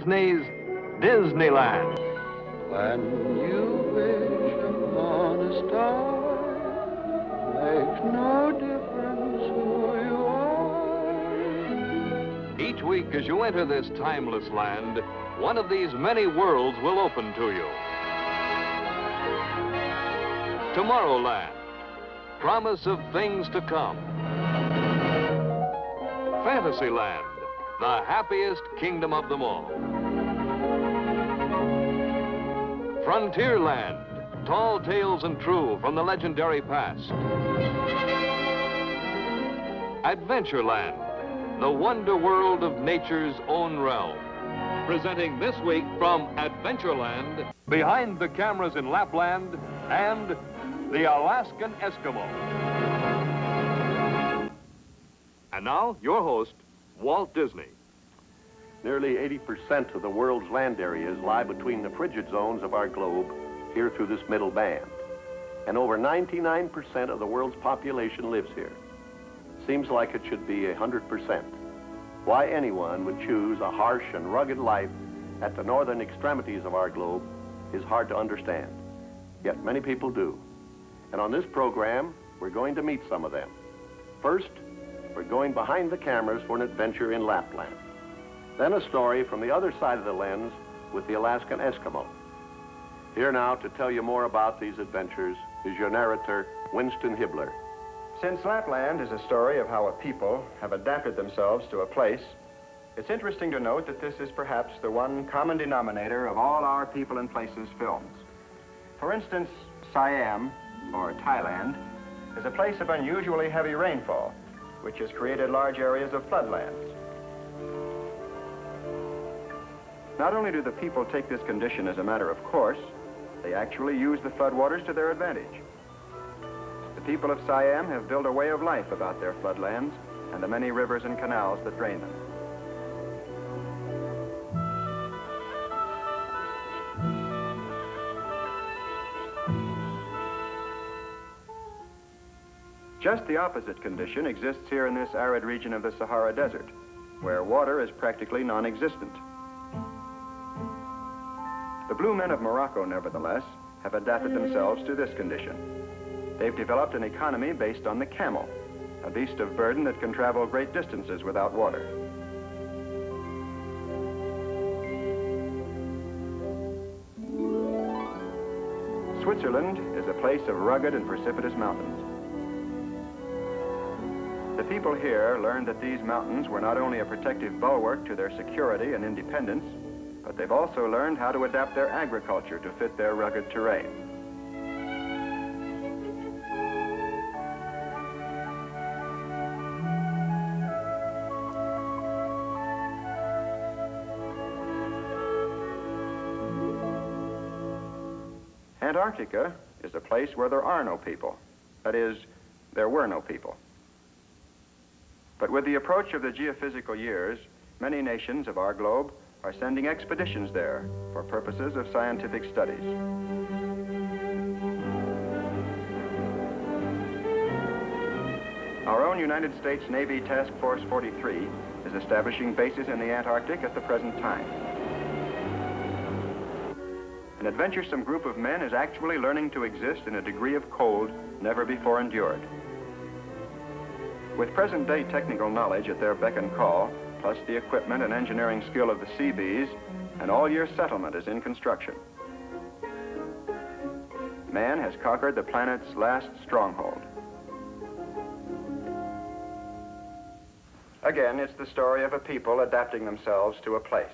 Disney's Disneyland. When you wish upon a star, makes no difference who you are. Each week as you enter this timeless land, one of these many worlds will open to you. Tomorrowland, promise of things to come. Fantasyland, the happiest kingdom of them all. Frontierland, tall tales and true from the legendary past. Adventureland, the wonder world of nature's own realm. Presenting this week from Adventureland, behind the cameras in Lapland and the Alaskan Eskimo. And now, your host, Walt Disney. Nearly 80% of the world's land areas lie between the frigid zones of our globe here through this middle band. And over 99% of the world's population lives here. Seems like it should be 100%. Why anyone would choose a harsh and rugged life at the northern extremities of our globe is hard to understand. Yet many people do. And on this program, we're going to meet some of them. First, we're going behind the cameras for an adventure in Lapland. Then a story from the other side of the lens with the Alaskan Eskimo. Here now to tell you more about these adventures is your narrator, Winston Hibbler. Since Lapland is a story of how a people have adapted themselves to a place, it's interesting to note that this is perhaps the one common denominator of all our People and Places films. For instance, Siam, or Thailand, is a place of unusually heavy rainfall, which has created large areas of floodlands. Not only do the people take this condition as a matter of course, they actually use the floodwaters to their advantage. The people of Siam have built a way of life about their floodlands and the many rivers and canals that drain them. Just the opposite condition exists here in this arid region of the Sahara Desert, where water is practically non-existent. The blue men of Morocco, nevertheless, have adapted themselves to this condition. They've developed an economy based on the camel, a beast of burden that can travel great distances without water. Switzerland is a place of rugged and precipitous mountains. The people here learned that these mountains were not only a protective bulwark to their security and independence, but they've also learned how to adapt their agriculture to fit their rugged terrain. Antarctica is a place where there are no people. That is, there were no people. But with the approach of the geophysical years, many nations of our globe are sending expeditions there for purposes of scientific studies. Our own United States Navy Task Force 43 is establishing bases in the Antarctic at the present time. An adventuresome group of men is actually learning to exist in a degree of cold never before endured. With present-day technical knowledge at their beck and call, plus the equipment and engineering skill of the Seabees, an all-year settlement is in construction. Man has conquered the planet's last stronghold. Again, it's the story of a people adapting themselves to a place.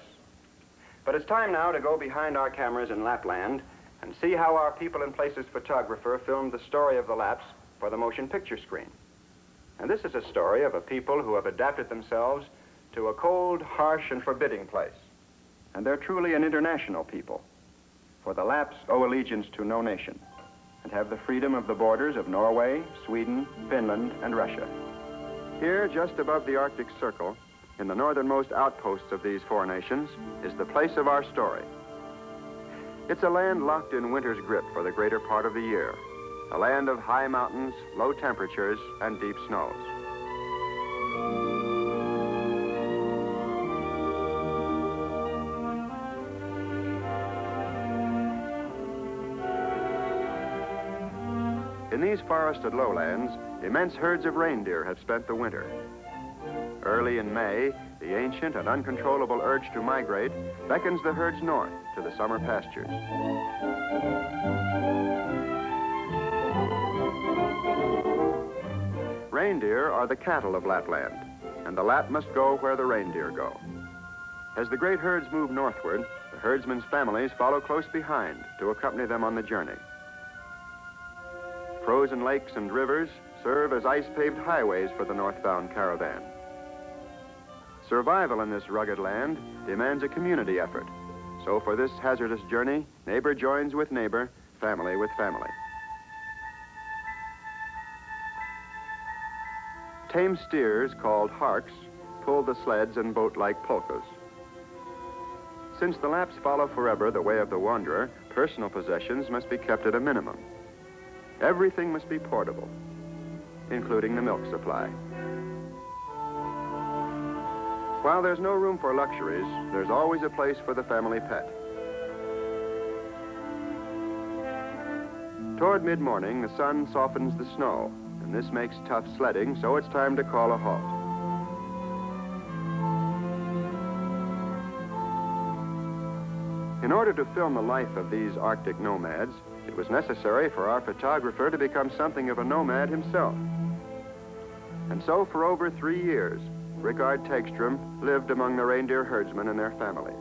But it's time now to go behind our cameras in Lapland and see how our People and Places photographer filmed the story of the Laps for the motion picture screen. And this is a story of a people who have adapted themselves to a cold, harsh, and forbidding place. And they're truly an international people. For the Laps owe allegiance to no nation and have the freedom of the borders of Norway, Sweden, Finland, and Russia. Here, just above the Arctic Circle, in the northernmost outposts of these four nations, is the place of our story. It's a land locked in winter's grip for the greater part of the year, a land of high mountains, low temperatures, and deep snows. In these forested lowlands, immense herds of reindeer have spent the winter. Early in May, the ancient and uncontrollable urge to migrate beckons the herds north to the summer pastures. Reindeer are the cattle of Lapland, and the Lap must go where the reindeer go. As the great herds move northward, the herdsmen's families follow close behind to accompany them on the journey. Frozen lakes and rivers serve as ice-paved highways for the northbound caravan. Survival in this rugged land demands a community effort. So for this hazardous journey, neighbor joins with neighbor, family with family. Tame steers, called harks, pull the sleds and boat like polkas. Since the Laps follow forever the way of the wanderer, personal possessions must be kept at a minimum. Everything must be portable, including the milk supply. While there's no room for luxuries, there's always a place for the family pet. Toward mid-morning, the sun softens the snow, and this makes tough sledding, so it's time to call a halt. In order to film the life of these Arctic nomads, it was necessary for our photographer to become something of a nomad himself. And so for over 3 years, Rickard Tegstrom lived among the reindeer herdsmen and their families.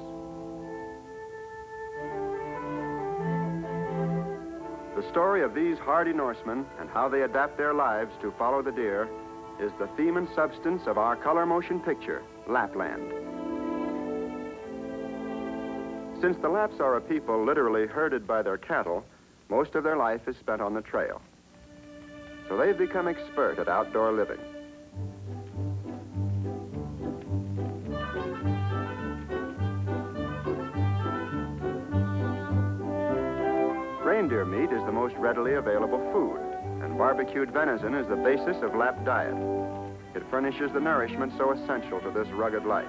The story of these hardy Norsemen and how they adapt their lives to follow the deer is the theme and substance of our color motion picture, Lapland. Since the Laps are a people literally herded by their cattle, most of their life is spent on the trail. So they've become expert at outdoor living. Reindeer meat is the most readily available food, and barbecued venison is the basis of Lap diet. It furnishes the nourishment so essential to this rugged life.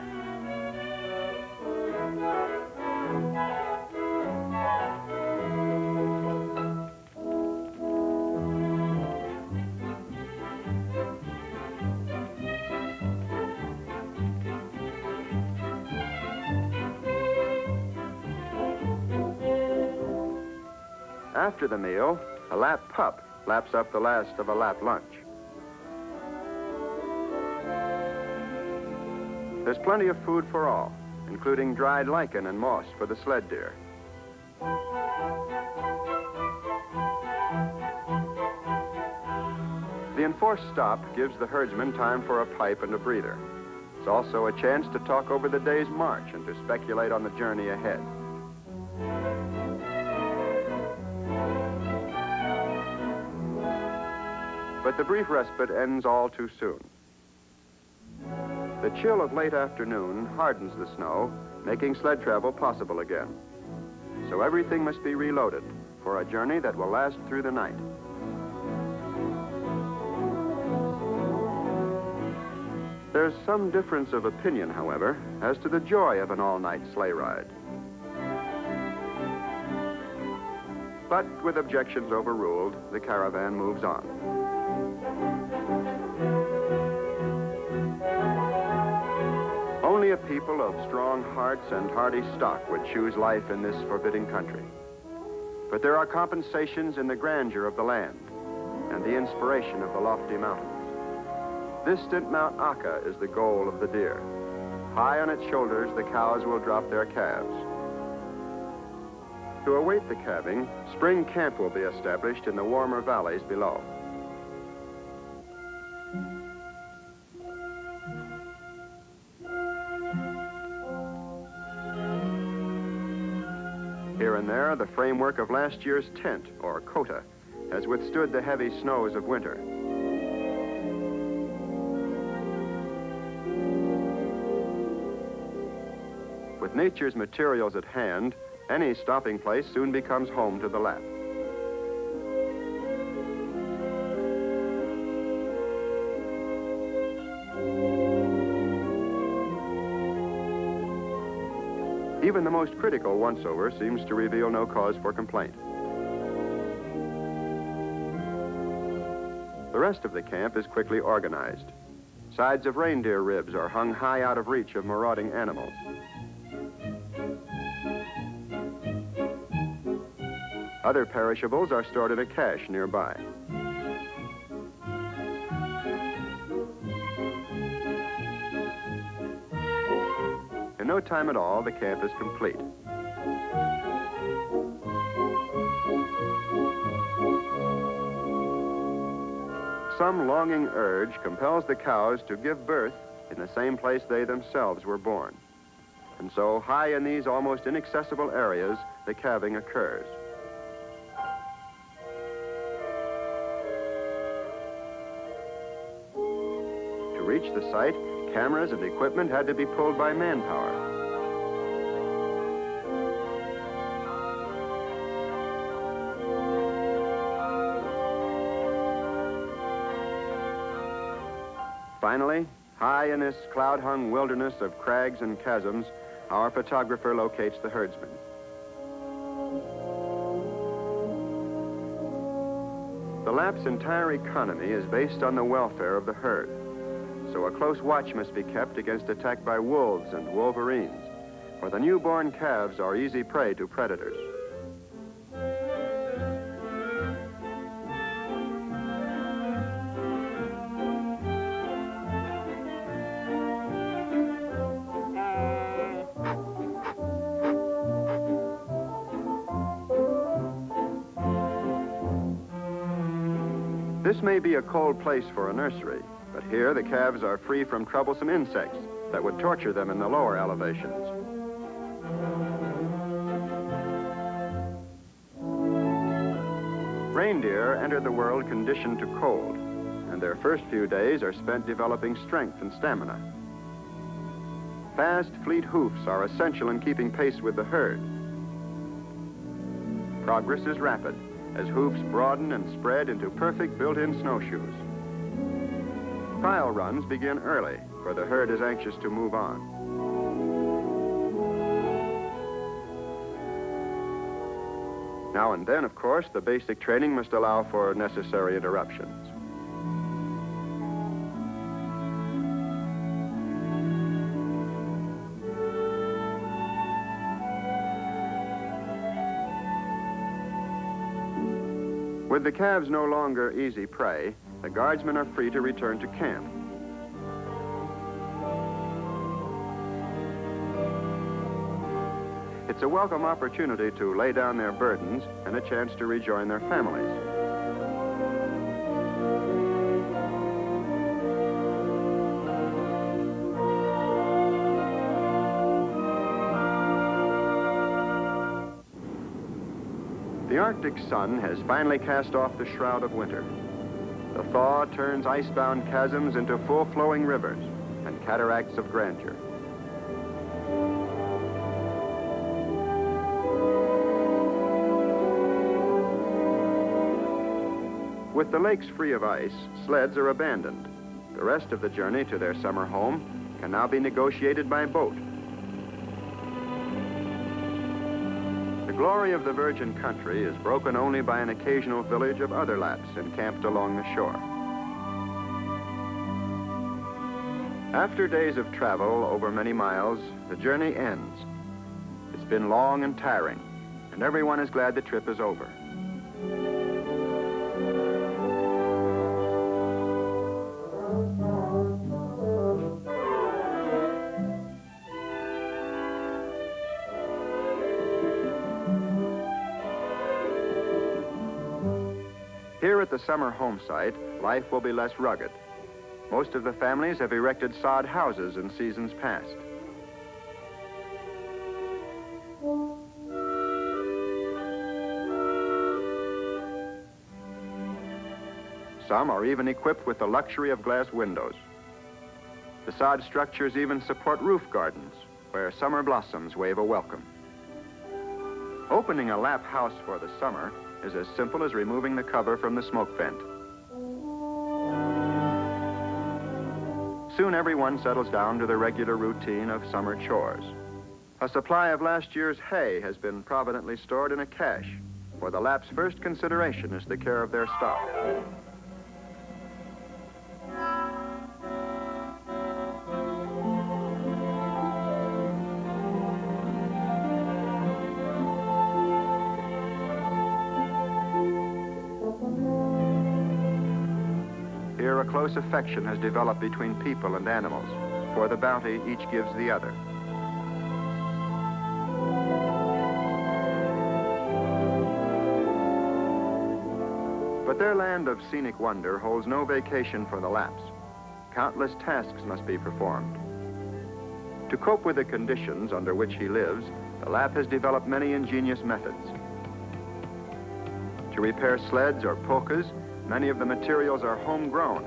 After the meal, a Lap pup laps up the last of a Lap lunch. There's plenty of food for all, including dried lichen and moss for the sled deer. The enforced stop gives the herdsman time for a pipe and a breather. It's also a chance to talk over the day's march and to speculate on the journey ahead. But the brief respite ends all too soon. The chill of late afternoon hardens the snow, making sled travel possible again. So everything must be reloaded for a journey that will last through the night. There's some difference of opinion, however, as to the joy of an all-night sleigh ride. But with objections overruled, the caravan moves on. Only a people of strong hearts and hardy stock would choose life in this forbidding country. But there are compensations in the grandeur of the land and the inspiration of the lofty mountains. Distant Mount Aka is the goal of the deer. High on its shoulders, the cows will drop their calves. To await the calving, spring camp will be established in the warmer valleys below. Here and there, the framework of last year's tent, or kota, has withstood the heavy snows of winter. With nature's materials at hand, any stopping place soon becomes home to the Lap. Even the most critical once-over seems to reveal no cause for complaint. The rest of the camp is quickly organized. Sides of reindeer ribs are hung high out of reach of marauding animals. Other perishables are stored in a cache nearby. In no time at all, the camp is complete. Some longing urge compels the cows to give birth in the same place they themselves were born. And so, high in these almost inaccessible areas, the calving occurs. To reach the site, cameras and equipment had to be pulled by manpower. Finally, high in this cloud-hung wilderness of crags and chasms, our photographer locates the herdsman. The Lap's entire economy is based on the welfare of the herd, so a close watch must be kept against attack by wolves and wolverines, for the newborn calves are easy prey to predators. This may be a cold place for a nursery, but here the calves are free from troublesome insects that would torture them in the lower elevations. Reindeer entered the world conditioned to cold, and their first few days are spent developing strength and stamina. Fast, fleet hoofs are essential in keeping pace with the herd. Progress is rapid, as hoofs broaden and spread into perfect built-in snowshoes. Trial runs begin early, for the herd is anxious to move on. Now and then, of course, the basic training must allow for necessary interruptions. With the calves no longer easy prey, the guardsmen are free to return to camp. It's a welcome opportunity to lay down their burdens and a chance to rejoin their families. The Arctic sun has finally cast off the shroud of winter. The thaw turns icebound chasms into full-flowing rivers and cataracts of grandeur. With the lakes free of ice, sleds are abandoned. The rest of the journey to their summer home can now be negotiated by boat. The glory of the virgin country is broken only by an occasional village of other Laps encamped along the shore. After days of travel over many miles, the journey ends. It's been long and tiring, and everyone is glad the trip is over. Here at the summer home site, life will be less rugged. Most of the families have erected sod houses in seasons past. Some are even equipped with the luxury of glass windows. The sod structures even support roof gardens, where summer blossoms wave a welcome. Opening a Lap house for the summer is as simple as removing the cover from the smoke vent. Soon everyone settles down to the regular routine of summer chores. A supply of last year's hay has been providently stored in a cache, for the Lap's first consideration is the care of their stock. here a close affection has developed between people and animals, for the bounty each gives the other. But their land of scenic wonder holds no vacation for the Lapps. Countless tasks must be performed. To cope with the conditions under which he lives, the Lapp has developed many ingenious methods. To repair sleds or polkas, many of the materials are homegrown,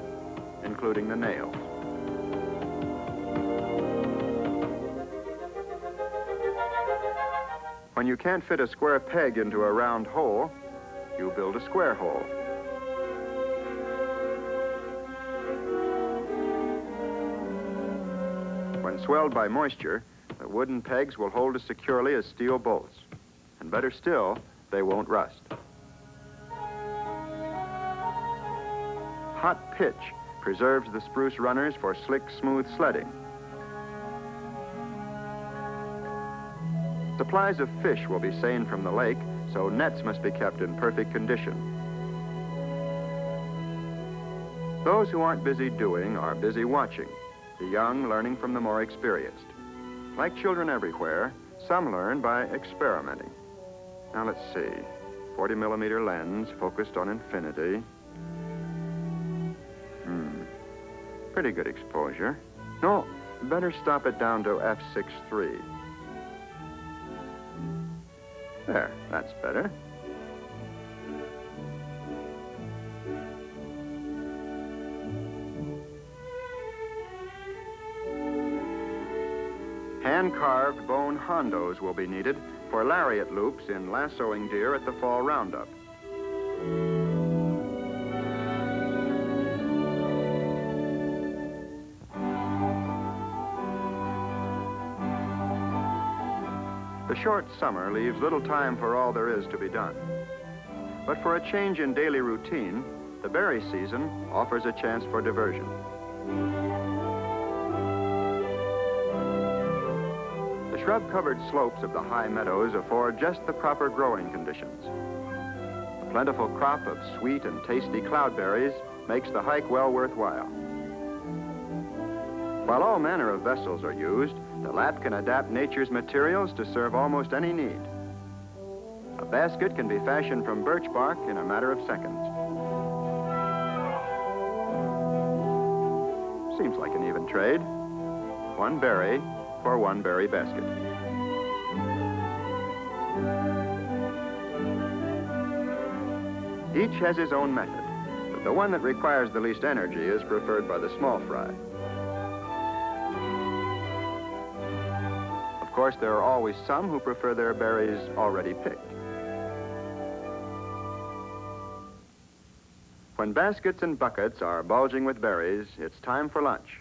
including the nails. When you can't fit a square peg into a round hole, you build a square hole. When swelled by moisture, the wooden pegs will hold as securely as steel bolts. And better still, they won't rust. Hot pitch preserves the spruce runners for slick, smooth sledding. Supplies of fish will be seined from the lake, so nets must be kept in perfect condition. Those who aren't busy doing are busy watching, the young learning from the more experienced. Like children everywhere, some learn by experimenting. Now let's see, 40mm lens focused on infinity. Pretty good exposure. No, better stop it down to f6.3. There, that's better. Hand-carved bone hondos will be needed for lariat loops in lassoing deer at the fall roundup. The short summer leaves little time for all there is to be done. But for a change in daily routine, the berry season offers a chance for diversion. The shrub-covered slopes of the high meadows afford just the proper growing conditions. A plentiful crop of sweet and tasty cloudberries makes the hike well worthwhile. While all manner of vessels are used, the Lapp can adapt nature's materials to serve almost any need. A basket can be fashioned from birch bark in a matter of seconds. Seems like an even trade. One berry for one berry basket. Each has his own method, but the one that requires the least energy is preferred by the small fry. Of course, there are always some who prefer their berries already picked. When baskets and buckets are bulging with berries, it's time for lunch.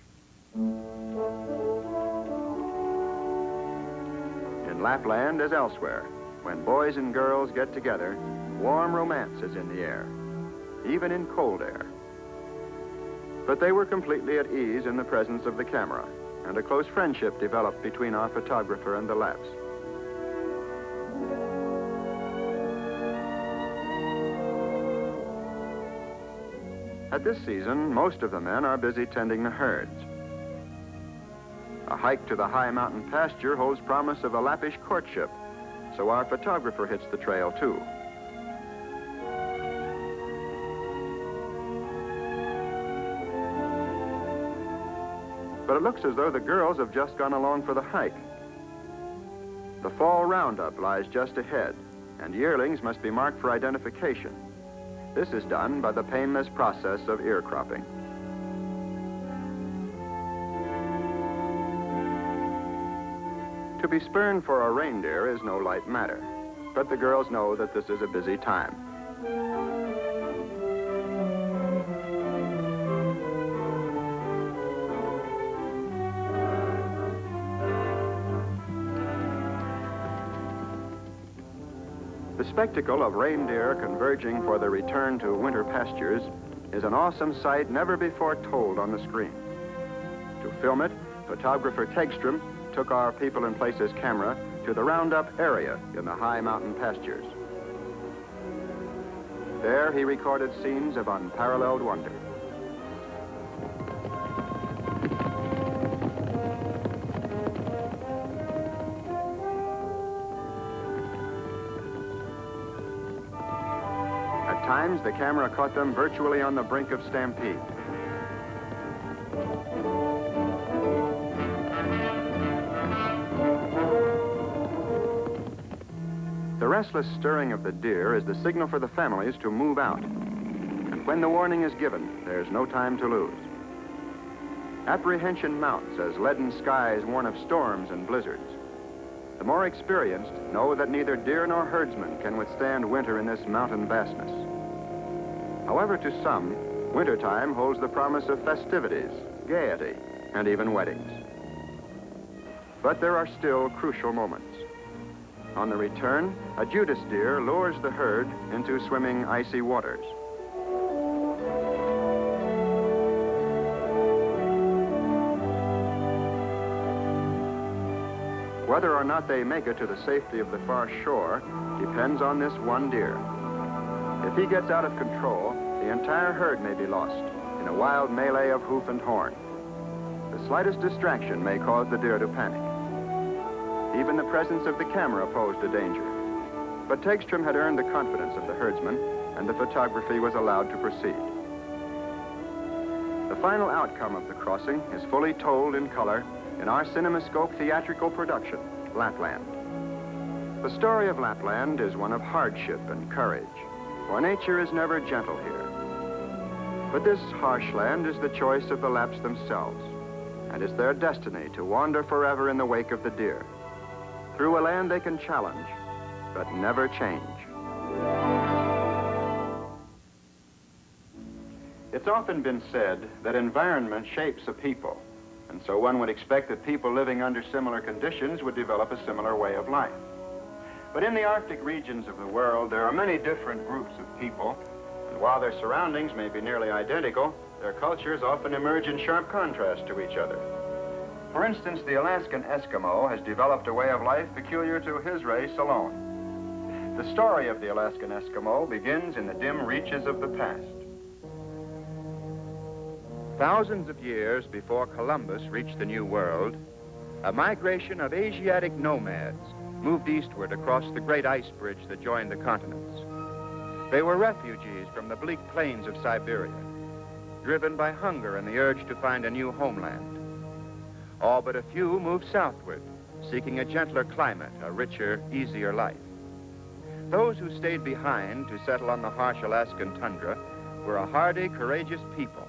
In Lapland, as elsewhere, when boys and girls get together, warm romance is in the air, even in cold air. But they were completely at ease in the presence of the camera, and a close friendship developed between our photographer and the Lapps. At this season, most of the men are busy tending the herds. A hike to the high mountain pasture holds promise of a Lappish courtship, so our photographer hits the trail too. But it looks as though the girls have just gone along for the hike. The fall roundup lies just ahead, and yearlings must be marked for identification. This is done by the painless process of ear cropping. To be spurned for a reindeer is no light matter, but the girls know that this is a busy time. The spectacle of reindeer converging for the return to winter pastures is an awesome sight never before told on the screen. To film it, photographer Tegstrom took our People and Places camera to the roundup area in the high mountain pastures. There he recorded scenes of unparalleled wonder. times, the camera caught them virtually on the brink of stampede. The restless stirring of the deer is the signal for the families to move out. And when the warning is given, there's no time to lose. Apprehension mounts as leaden skies warn of storms and blizzards. The more experienced know that neither deer nor herdsmen can withstand winter in this mountain vastness. However, to some, wintertime holds the promise of festivities, gaiety, and even weddings. But there are still crucial moments. On the return, a Judas deer lures the herd into swimming icy waters. Whether or not they make it to the safety of the far shore depends on this one deer. If he gets out of control, the entire herd may be lost in a wild melee of hoof and horn. The slightest distraction may cause the deer to panic. Even the presence of the camera posed a danger. But Tegstrom had earned the confidence of the herdsman, and the photography was allowed to proceed. The final outcome of the crossing is fully told in color in our CinemaScope theatrical production, Lapland. The story of Lapland is one of hardship and courage, for nature is never gentle here. But this harsh land is the choice of the Lapps themselves, and it's their destiny to wander forever in the wake of the deer, through a land they can challenge, but never change. It's often been said that environment shapes a people. And so one would expect that people living under similar conditions would develop a similar way of life. But in the Arctic regions of the world, there are many different groups of people, and while their surroundings may be nearly identical, their cultures often emerge in sharp contrast to each other. For instance, the Alaskan Eskimo has developed a way of life peculiar to his race alone. The story of the Alaskan Eskimo begins in the dim reaches of the past. Thousands of years before Columbus reached the New World, a migration of Asiatic nomads moved eastward across the great ice bridge that joined the continents. They were refugees from the bleak plains of Siberia, driven by hunger and the urge to find a new homeland. All but a few moved southward, seeking a gentler climate, a richer, easier life. Those who stayed behind to settle on the harsh Alaskan tundra were a hardy, courageous people,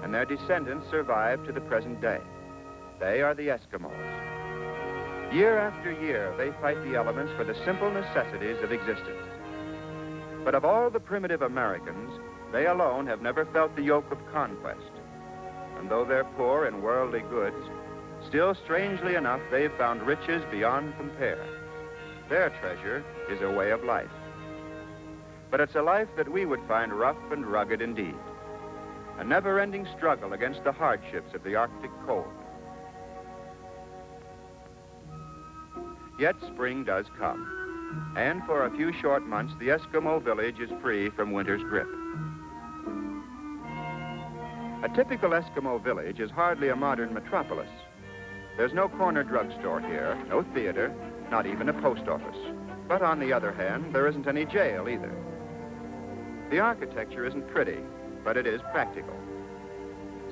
and their descendants survive to the present day. They are the Eskimos. Year after year, they fight the elements for the simple necessities of existence. But of all the primitive Americans, they alone have never felt the yoke of conquest. And though they're poor in worldly goods, still, strangely enough, they've found riches beyond compare. Their treasure is a way of life. But it's a life that we would find rough and rugged indeed. A never-ending struggle against the hardships of the Arctic cold. Yet spring does come, and for a few short months, the Eskimo village is free from winter's grip. A typical Eskimo village is hardly a modern metropolis. There's no corner drugstore here, no theater, not even a post office. But on the other hand, there isn't any jail either. The architecture isn't pretty, but it is practical.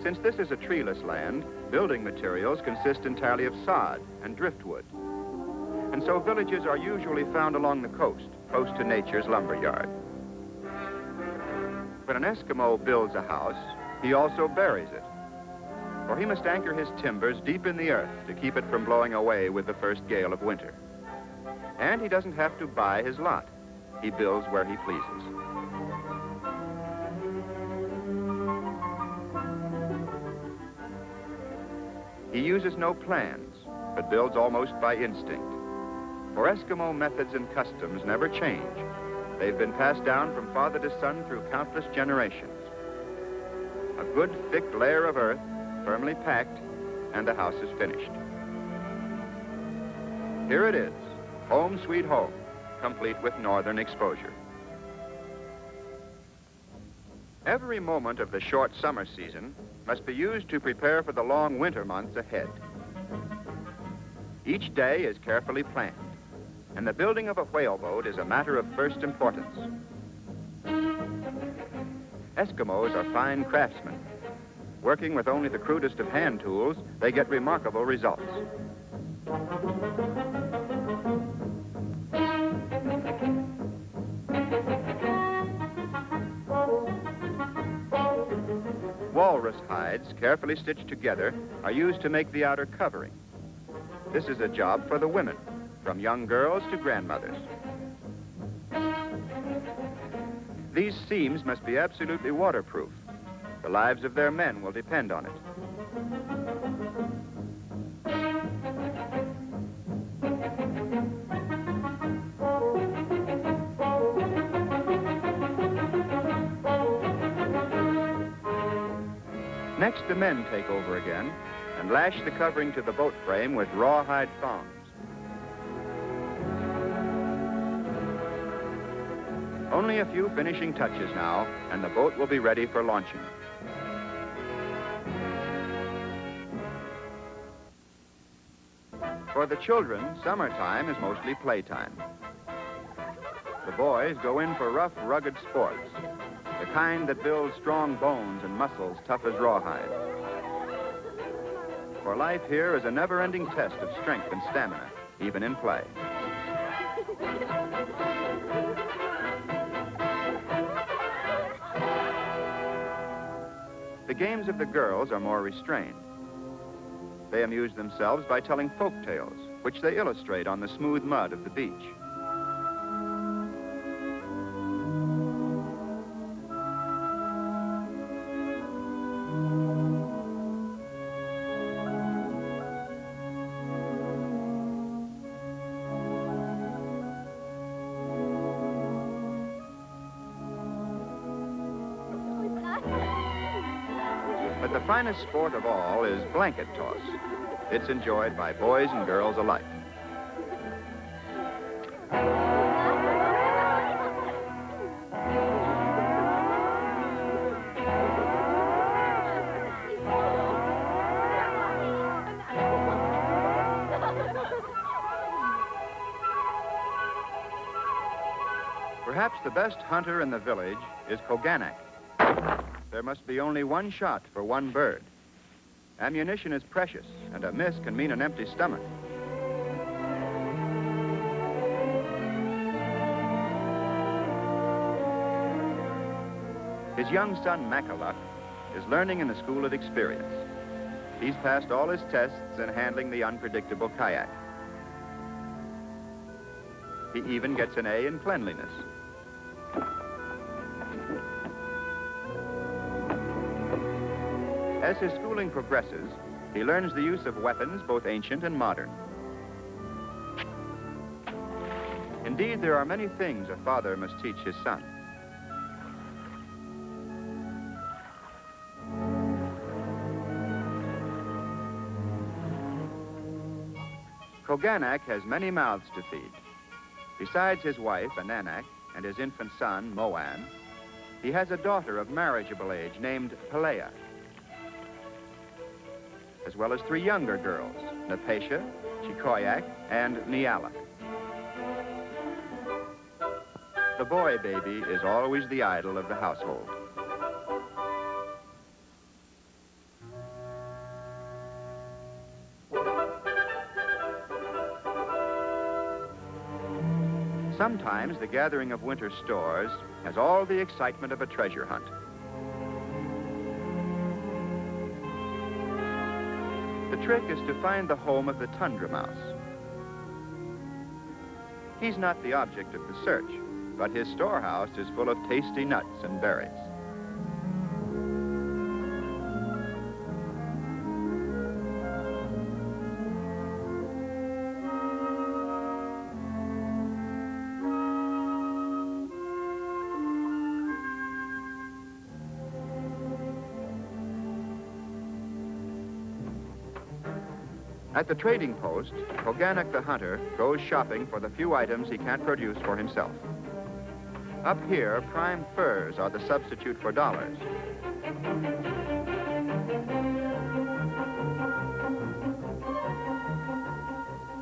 Since this is a treeless land, building materials consist entirely of sod and driftwood. And so villages are usually found along the coast, close to nature's lumberyard. When an Eskimo builds a house, he also buries it. For he must anchor his timbers deep in the earth to keep it from blowing away with the first gale of winter. And he doesn't have to buy his lot. He builds where he pleases. He uses no plans, but builds almost by instinct. For Eskimo methods and customs never change. They've been passed down from father to son through countless generations. A good thick layer of earth, firmly packed, and the house is finished. Here it is, home sweet home, complete with northern exposure. Every moment of the short summer season must be used to prepare for the long winter months ahead. Each day is carefully planned, and the building of a whaleboat is a matter of first importance. Eskimos are fine craftsmen. Working with only the crudest of hand tools, they get remarkable results. Walrus hides, carefully stitched together, are used to make the outer covering. This is a job for the women, from young girls to grandmothers. These seams must be absolutely waterproof. The lives of their men will depend on it. Next, the men take over again and lash the covering to the boat frame with rawhide thongs. Only a few finishing touches now, and the boat will be ready for launching. For the children, summertime is mostly playtime. The boys go in for rough, rugged sports, the kind that builds strong bones and muscles tough as rawhide. For life here is a never-ending test of strength and stamina, even in play. The games of the girls are more restrained. They amuse themselves by telling folk tales, which they illustrate on the smooth mud of the beach. But the finest sport of all is blanket toss. It's enjoyed by boys and girls alike. Perhaps the best hunter in the village is Koganak. There must be only one shot for one bird. Ammunition is precious, and a miss can mean an empty stomach. His young son, Makaluk, is learning in the school of experience. He's passed all his tests in handling the unpredictable kayak. He even gets an A in cleanliness. As his schooling progresses, he learns the use of weapons, both ancient and modern. Indeed, there are many things a father must teach his son. Koganak has many mouths to feed. Besides his wife, Ananak, and his infant son, Moan, he has a daughter of marriageable age named Pelea, as well as 3 younger girls, Napesha, Chikoyak, and Niala. The boy baby is always the idol of the household. Sometimes the gathering of winter stores has all the excitement of a treasure hunt. The trick is to find the home of the tundra mouse. He's not the object of the search, but his storehouse is full of tasty nuts and berries. At the trading post, Koganak the hunter goes shopping for the few items he can't produce for himself. Up here, prime furs are the substitute for dollars.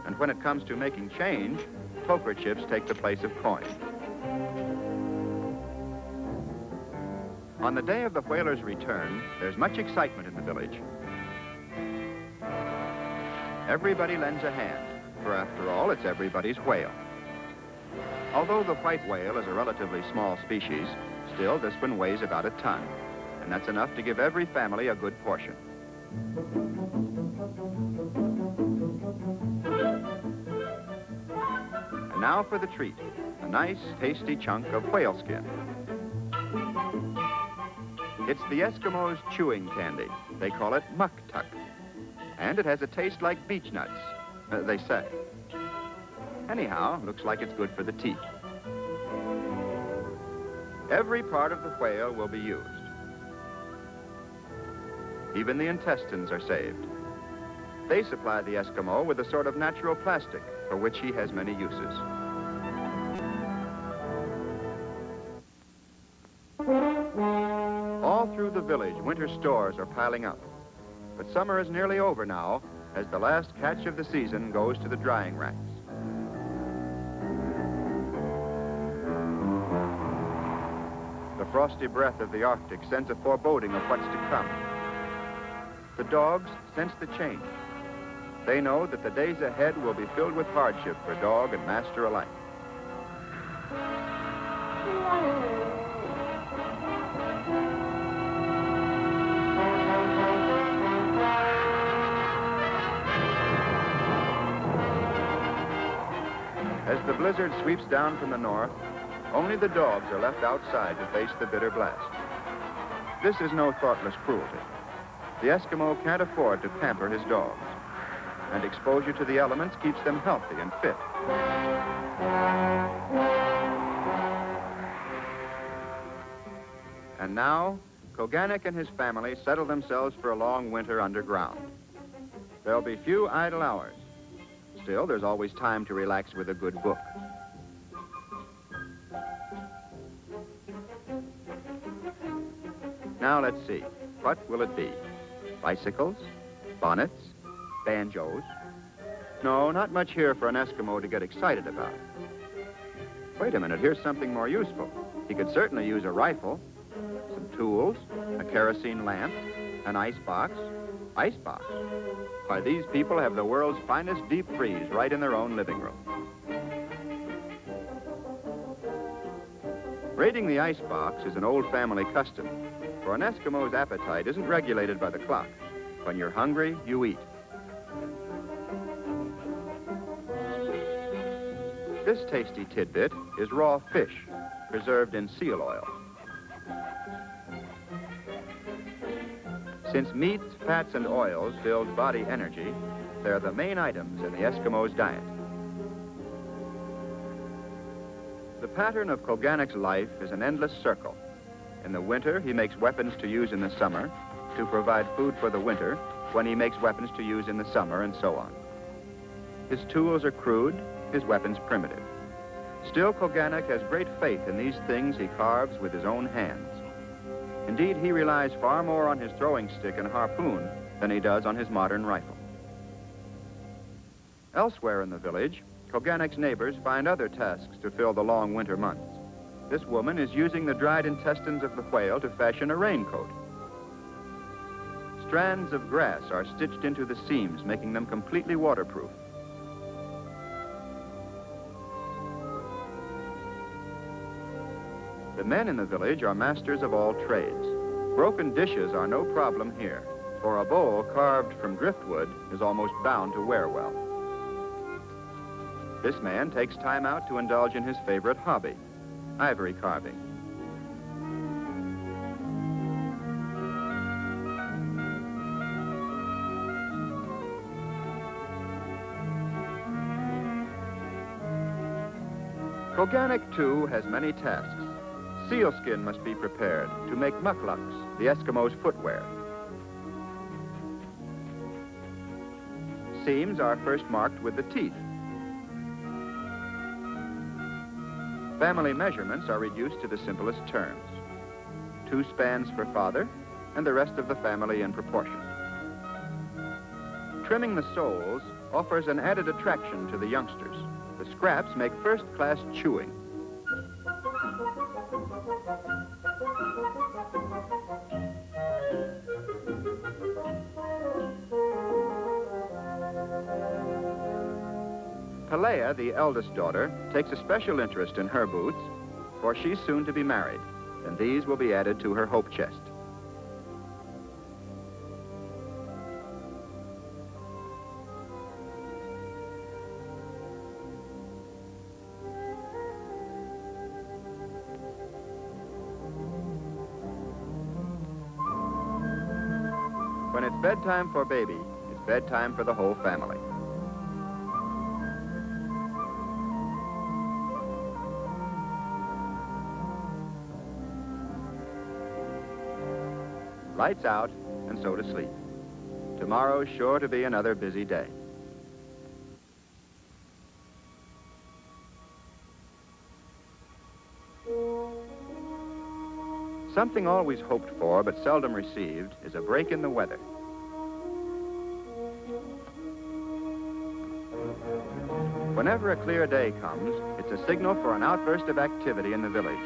And when it comes to making change, poker chips take the place of coin. On the day of the whaler's return, there's much excitement in the village. Everybody lends a hand, for after all, it's everybody's whale. Although the white whale is a relatively small species, still this one weighs about a ton, and that's enough to give every family a good portion. And now for the treat, a nice, tasty chunk of whale skin. It's the Eskimos' chewing candy. They call it muck-tuck. And it has a taste like beech nuts, they say. Anyhow, looks like it's good for the teeth. Every part of the whale will be used. Even the intestines are saved. They supply the Eskimo with a sort of natural plastic for which he has many uses. All through the village, winter stores are piling up. But summer is nearly over now, as the last catch of the season goes to the drying racks. The frosty breath of the Arctic sends a foreboding of what's to come. The dogs sense the change. They know that the days ahead will be filled with hardship for dog and master alike. As the blizzard sweeps down from the north, only the dogs are left outside to face the bitter blast. This is no thoughtless cruelty. The Eskimo can't afford to pamper his dogs, and exposure to the elements keeps them healthy and fit. And now, Koganek and his family settle themselves for a long winter underground. There'll be few idle hours. Still, there's always time to relax with a good book. Now let's see. What will it be? Bicycles? Bonnets? Banjos? No, not much here for an Eskimo to get excited about. Wait a minute, here's something more useful. He could certainly use a rifle, some tools, a kerosene lamp, an icebox. Icebox? Why, these people have the world's finest deep freeze right in their own living room. Raiding the icebox is an old family custom, for an Eskimo's appetite isn't regulated by the clock. When you're hungry, you eat. This tasty tidbit is raw fish, preserved in seal oil. Since meats, fats, and oils build body energy, they're the main items in the Eskimo's diet. The pattern of Koganek's life is an endless circle. In the winter, he makes weapons to use in the summer, to provide food for the winter, when he makes weapons to use in the summer, and so on. His tools are crude, his weapons primitive. Still, Koganek has great faith in these things he carves with his own hands. Indeed, he relies far more on his throwing stick and harpoon than he does on his modern rifle. Elsewhere in the village, Koganek's neighbors find other tasks to fill the long winter months. This woman is using the dried intestines of the whale to fashion a raincoat. Strands of grass are stitched into the seams, making them completely waterproof. The men in the village are masters of all trades. Broken dishes are no problem here, for a bowl carved from driftwood is almost bound to wear well. This man takes time out to indulge in his favorite hobby, ivory carving. Koganek, too, has many tasks. Sealskin must be prepared to make mucklucks, the Eskimo's footwear. Seams are first marked with the teeth. Family measurements are reduced to the simplest terms. 2 spans for father, and the rest of the family in proportion. Trimming the soles offers an added attraction to the youngsters. The scraps make first-class chewing. Talea, the eldest daughter, takes a special interest in her boots, for she's soon to be married, and these will be added to her hope chest. When it's bedtime for baby, it's bedtime for the whole family. Lights out, and so to sleep. Tomorrow's sure to be another busy day. Something always hoped for but seldom received is a break in the weather. Whenever a clear day comes, it's a signal for an outburst of activity in the village.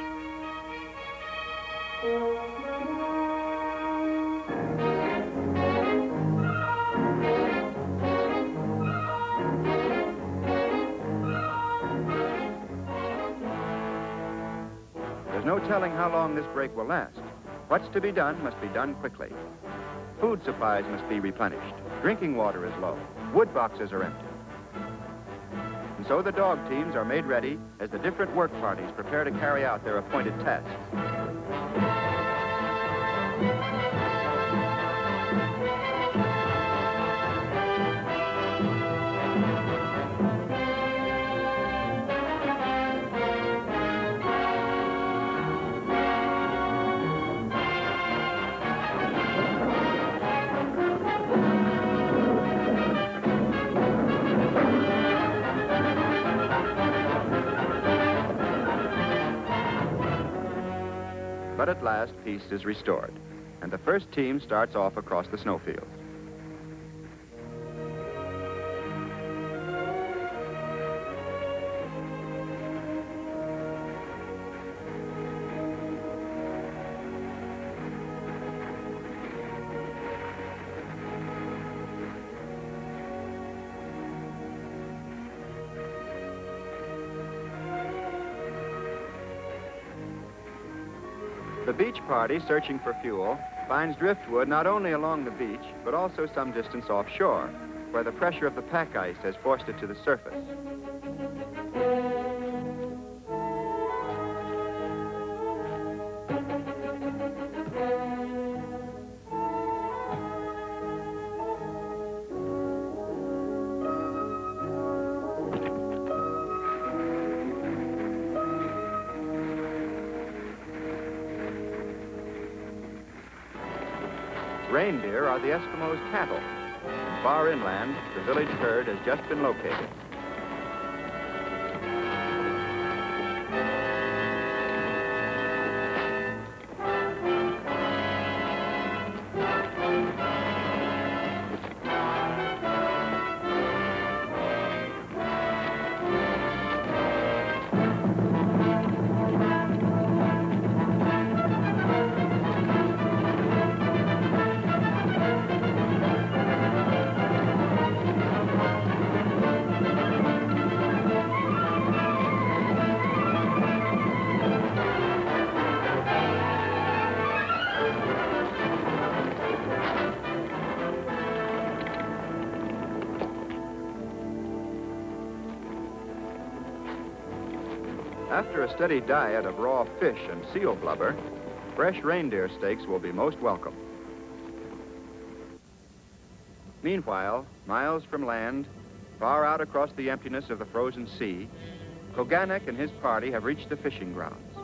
There's no telling how long this break will last. What's to be done must be done quickly. Food supplies must be replenished. Drinking water is low. Wood boxes are empty. And so the dog teams are made ready as the different work parties prepare to carry out their appointed tasks. But at last, peace is restored, and the first team starts off across the snowfield. The beach party, searching for fuel, finds driftwood not only along the beach, but also some distance offshore, where the pressure of the pack ice has forced it to the surface. Reindeer are the Eskimos' cattle. Far inland, the village herd has just been located. After a steady diet of raw fish and seal blubber, fresh reindeer steaks will be most welcome. Meanwhile, miles from land, far out across the emptiness of the frozen sea, Koganek and his party have reached the fishing grounds.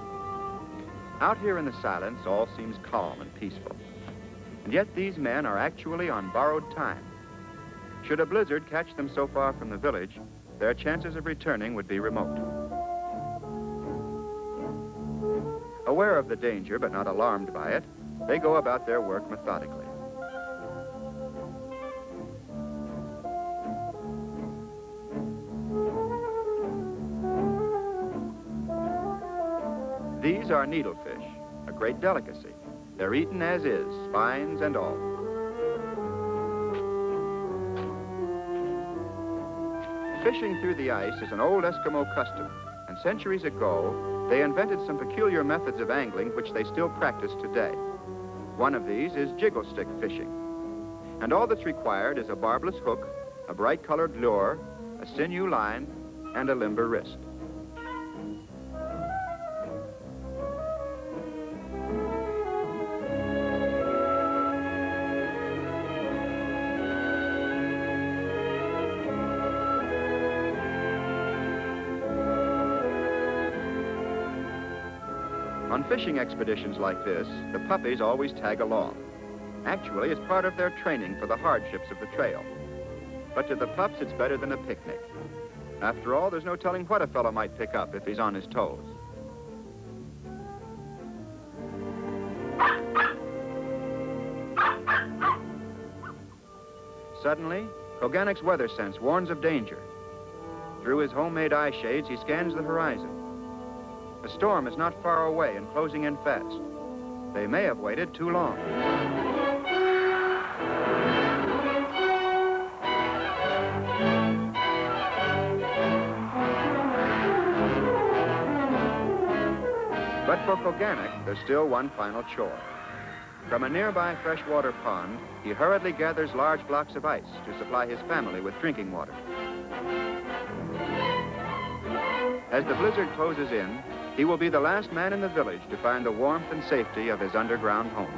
Out here in the silence, all seems calm and peaceful. And yet these men are actually on borrowed time. Should a blizzard catch them so far from the village, their chances of returning would be remote. Aware of the danger, but not alarmed by it, they go about their work methodically. These are needlefish, a great delicacy. They're eaten as is, spines and all. Fishing through the ice is an old Eskimo custom, and centuries ago, they invented some peculiar methods of angling which they still practice today. One of these is jiggle stick fishing. And all that's required is a barbless hook, a bright-colored lure, a sinew line, and a limber wrist. On fishing expeditions like this, the puppies always tag along. Actually, it's part of their training for the hardships of the trail. But to the pups, it's better than a picnic. After all, there's no telling what a fellow might pick up if he's on his toes. Suddenly, Koganek's weather sense warns of danger. Through his homemade eye shades, he scans the horizon. A storm is not far away and closing in fast. They may have waited too long. But for Koganek, there's still one final chore. From a nearby freshwater pond, he hurriedly gathers large blocks of ice to supply his family with drinking water. As the blizzard closes in, he will be the last man in the village to find the warmth and safety of his underground home.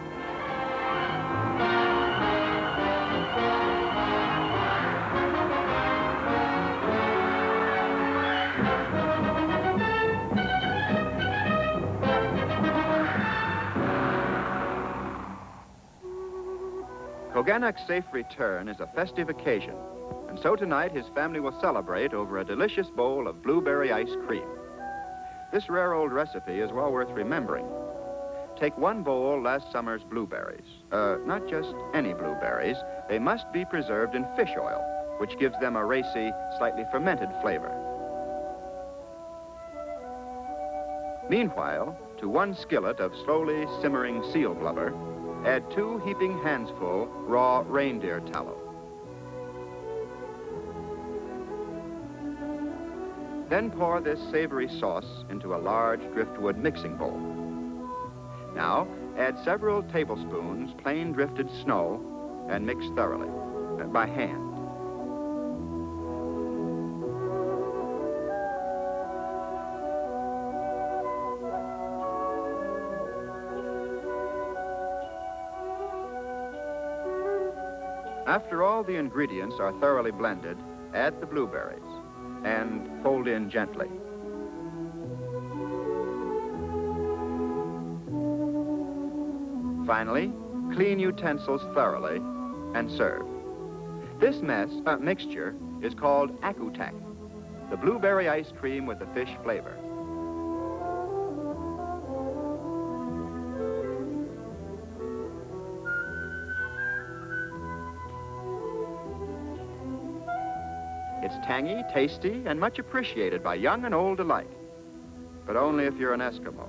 Koganek's safe return is a festive occasion, and so tonight his family will celebrate over a delicious bowl of blueberry ice cream. This rare old recipe is well worth remembering. Take one bowl last summer's blueberries. Not just any blueberries. They must be preserved in fish oil, which gives them a racy, slightly fermented flavor. Meanwhile, to one skillet of slowly simmering seal blubber, add 2 heaping handsful raw reindeer tallow. Then pour this savory sauce into a large driftwood mixing bowl. Now, add several tablespoons plain drifted snow and mix thoroughly, by hand. After all the ingredients are thoroughly blended, add the blueberries and fold in gently. Finally, clean utensils thoroughly and serve. This mixture is called akutak, the blueberry ice cream with the fish flavor. It's tangy, tasty, and much appreciated by young and old alike. But only if you're an Eskimo.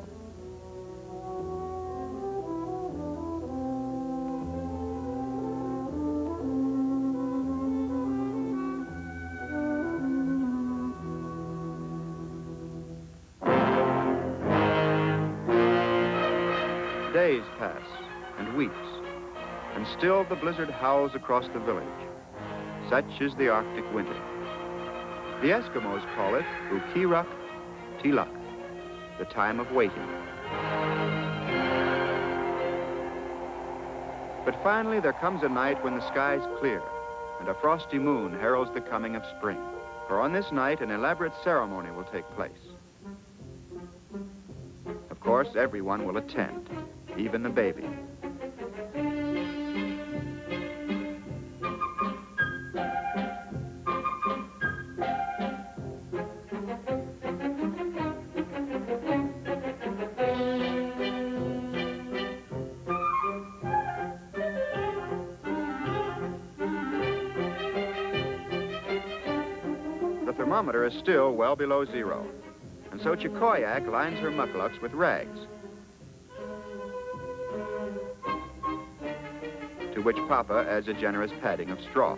Days pass, and weeks, and still the blizzard howls across the village. Such is the Arctic winter. The Eskimos call it Ukiruk Tiluk, the time of waiting. But finally there comes a night when the sky's clear and a frosty moon heralds the coming of spring. For on this night an elaborate ceremony will take place. Of course, everyone will attend, even the baby. The thermometer is still well below zero, and so Chikoyak lines her mukluks with rags, to which Papa adds a generous padding of straw.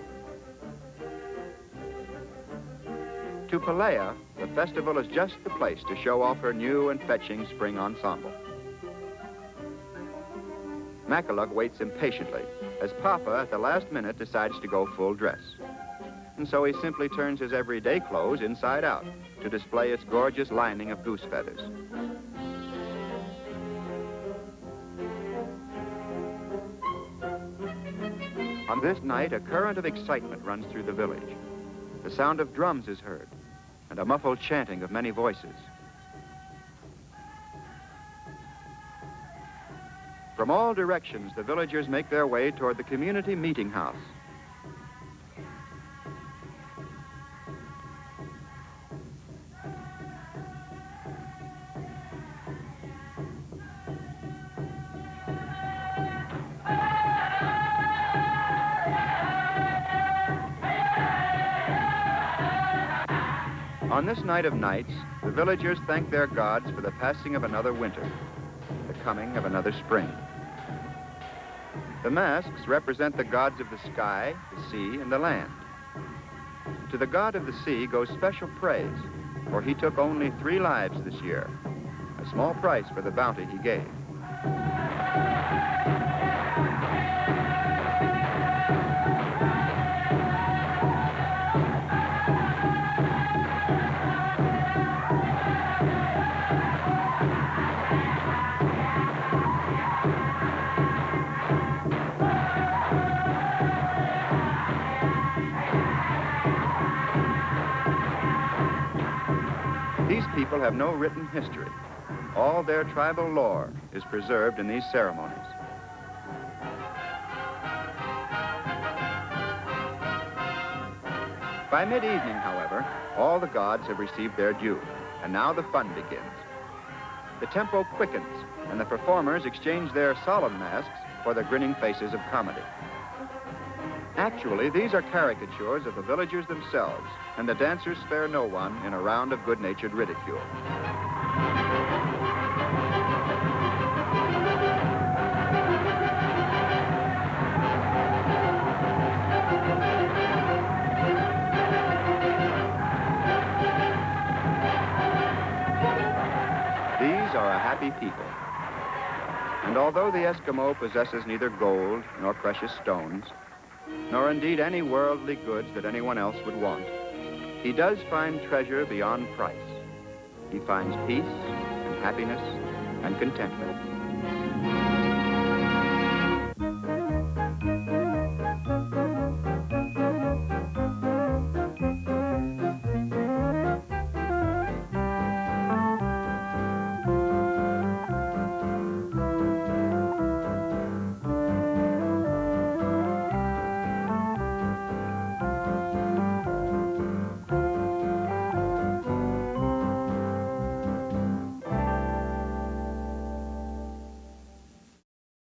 to Pelea, the festival is just the place to show off her new and fetching spring ensemble. Makaluk waits impatiently as Papa, at the last minute, decides to go full dress. And so he simply turns his everyday clothes inside out to display its gorgeous lining of goose feathers. On this night, a current of excitement runs through the village. The sound of drums is heard, and a muffled chanting of many voices. From all directions, the villagers make their way toward the community meeting house. On this night of nights, the villagers thank their gods for the passing of another winter, the coming of another spring. The masks represent the gods of the sky, the sea, and the land. To the god of the sea goes special praise, for he took only 3 lives this year, a small price for the bounty he gave. These people have no written history. All their tribal lore is preserved in these ceremonies. By mid-evening, however, all the gods have received their due, and now the fun begins. The tempo quickens, and the performers exchange their solemn masks for the grinning faces of comedy. Actually, these are caricatures of the villagers themselves, and the dancers spare no one in a round of good-natured ridicule. These are a happy people. And although the Eskimo possesses neither gold nor precious stones, nor indeed any worldly goods that anyone else would want, he does find treasure beyond price. He finds peace and happiness and contentment.